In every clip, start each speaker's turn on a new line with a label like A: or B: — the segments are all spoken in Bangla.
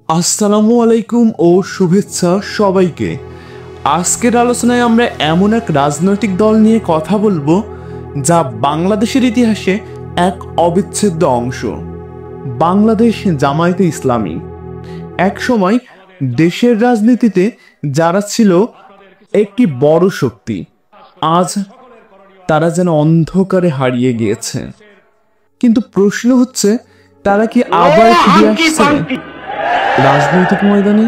A: আসসালামু আলাইকুম ও শুভেচ্ছা সবাইকে। আজকের আলোচনায় আমরা এমন এক রাজনৈতিক দল নিয়ে কথা বলবো যা বাংলাদেশের ইতিহাসে এক অবিচ্ছেদ্য অংশ, বাংলাদেশ জামায়াতে ইসলামী। এক সময় দেশের রাজনীতিতে যারা ছিল একটি বড় শক্তি, আজ তারা যেন অন্ধকারে হারিয়ে গিয়েছে। কিন্তু প্রশ্ন হচ্ছে, তারা কি আবার ফিরে আসছে রাজনৈতিক ময়দানে?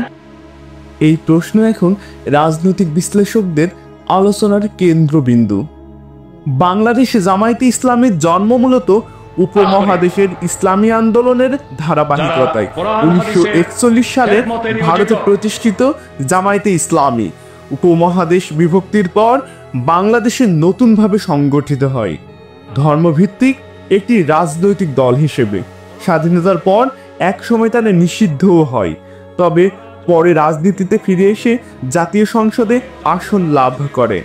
A: এই প্রশ্ন এখন রাজনৈতিক বিশ্লেষকদের আলোচনার কেন্দ্রবিন্দু। বাংলাদেশ জামায়াতে ইসলামের জন্ম মূলত উপমহাদেশের ইসলামী আন্দোলনের ধারাবাহিকতায় 1941 সালে ভারতে প্রতিষ্ঠিত জামায়াতে ইসলামী উপমহাদেশ বিভক্তির পর বাংলাদেশে নতুনভাবে সংগঠিত হয় ধর্মভিত্তিক একটি রাজনৈতিক দল হিসেবে। স্বাধীনতার পর এক সময় তারা নিষিদ্ধও হয়, তবে পরে রাজনীতিতে ফিরে এসে জাতীয় সংসদে আসন লাভ করে,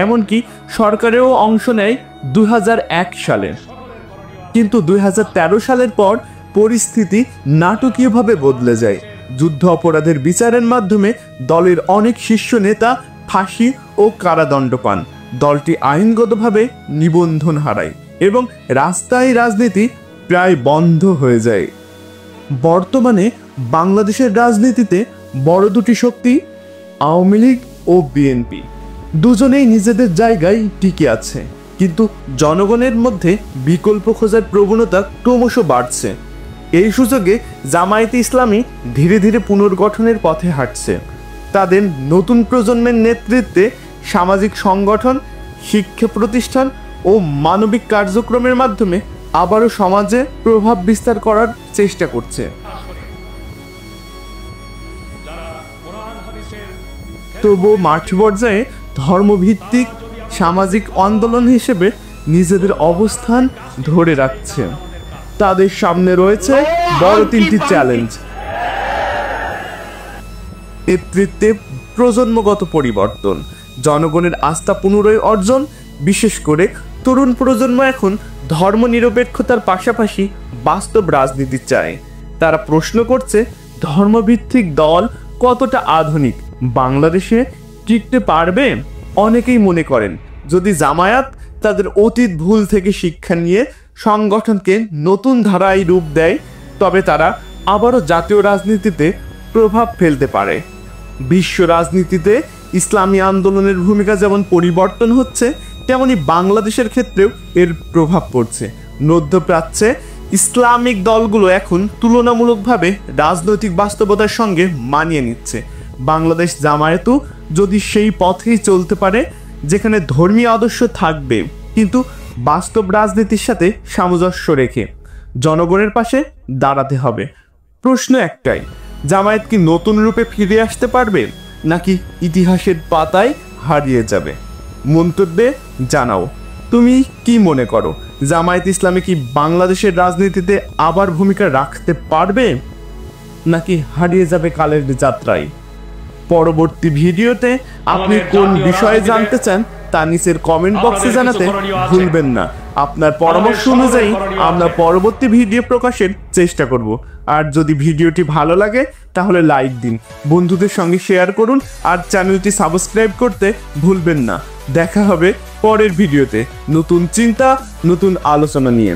A: এমনকি সরকারেও অংশ নেয় 2001 সালে। কিন্তু 2013 সালের পর পরিস্থিতি নাটকীয়ভাবে বদলে যায়। যুদ্ধ অপরাধের বিচারের মাধ্যমে দলের অনেক শীর্ষ নেতা ফাঁসি ও কারাদণ্ড পান। দলটি আইনগতভাবে নিবন্ধন হারায় এবং রাস্তায় রাজনীতি প্রায় বন্ধ হয়ে যায়। বর্তমানে বাংলাদেশের রাজনীতিতে বড় দুটি শক্তি, আওয়ামী লীগ ও বিএনপি, দুজনেই নিজেদের জায়গায় টিকে আছে, কিন্তু জনগণের মধ্যে বিকল্প খোঁজার প্রবণতা ক্রমশ বাড়ছে। এই সুযোগে জামায়াতে ইসলামী ধীরে ধীরে পুনর্গঠনের পথে হাঁটছে। তাদের নতুন প্রজন্মের নেতৃত্বে সামাজিক সংগঠন, শিক্ষা প্রতিষ্ঠান ও মানবিক কার্যক্রমের মাধ্যমে আবারও সমাজে প্রভাব বিস্তার করার চেষ্টা করছে। তবুও মাঠ পর্যায়ে ধর্মভিত্তিক সামাজিক আন্দোলন হিসেবে নিজেদের অবস্থান ধরে রাখছে। তাদের সামনে রয়েছে বড় তিনটি চ্যালেঞ্জ: নেতৃত্বে প্রজন্মগত পরিবর্তন, জনগণের আস্থা পুনরায় অর্জন, বিশেষ করে তরুণ প্রজন্ম এখন ধর্মনিরপেক্ষতার পাশাপাশি বাস্তব রাজনীতি চায়। তারা প্রশ্ন করছে, ধর্মভিত্তিক দল কতটা আধুনিক, বাংলাদেশে টিকতে পারবে? অনেকেই মনে করেন, যদি জামায়াত তাদের অতীত ভুল থেকে শিক্ষা নিয়ে সংগঠনকে নতুন ধারায় রূপ দেয়, তবে তারা আবারও জাতীয় রাজনীতিতে প্রভাব ফেলতে পারে। বিশ্ব রাজনীতিতে ইসলামী আন্দোলনের ভূমিকা যেমন পরিবর্তন হচ্ছে, তেমনি বাংলাদেশের ক্ষেত্রেও এর প্রভাব পড়ছে। মধ্যপ্রাচ্যে ইসলামিক দলগুলো এখন তুলনামূলকভাবে রাজনৈতিক বাস্তবতার সঙ্গে মানিয়ে নিচ্ছে। বাংলাদেশ জামায়াতও যদি সেই পথেই চলতে পারে, যেখানে ধর্মীয় আদর্শ থাকবে কিন্তু বাস্তব রাজনীতির সাথে সামঞ্জস্য রেখে জনগণের পাশে দাঁড়াতে হবে। প্রশ্ন একটাই, জামায়াত কি নতুন রূপে ফিরে আসতে পারবে, নাকি ইতিহাসের পাতায় হারিয়ে যাবে? মন্তব্যে জানাও, তুমি কি মনে করো, জামায়াত ইসলামী কি বাংলাদেশের রাজনীতিতে আবার ভূমিকা রাখতে পারবে, নাকি হারিয়ে যাবে কালের যাত্রায়? পরবর্তী ভিডিওতে আপনি কোন বিষয়ে জানতে চান তা নিচের কমেন্ট বক্সে জানাতে ভুলবেন না। আপনার পরামর্শ অনুযায়ী আমরা পরবর্তী ভিডিও প্রকাশের চেষ্টা করব। আর যদি ভিডিওটি ভালো লাগে তাহলে লাইক দিন, বন্ধুদের সঙ্গে শেয়ার করুন আর চ্যানেলটি সাবস্ক্রাইব করতে ভুলবেন না। দেখা হবে পরের ভিডিওতে নতুন চিন্তা, নতুন আলোচনা নিয়ে।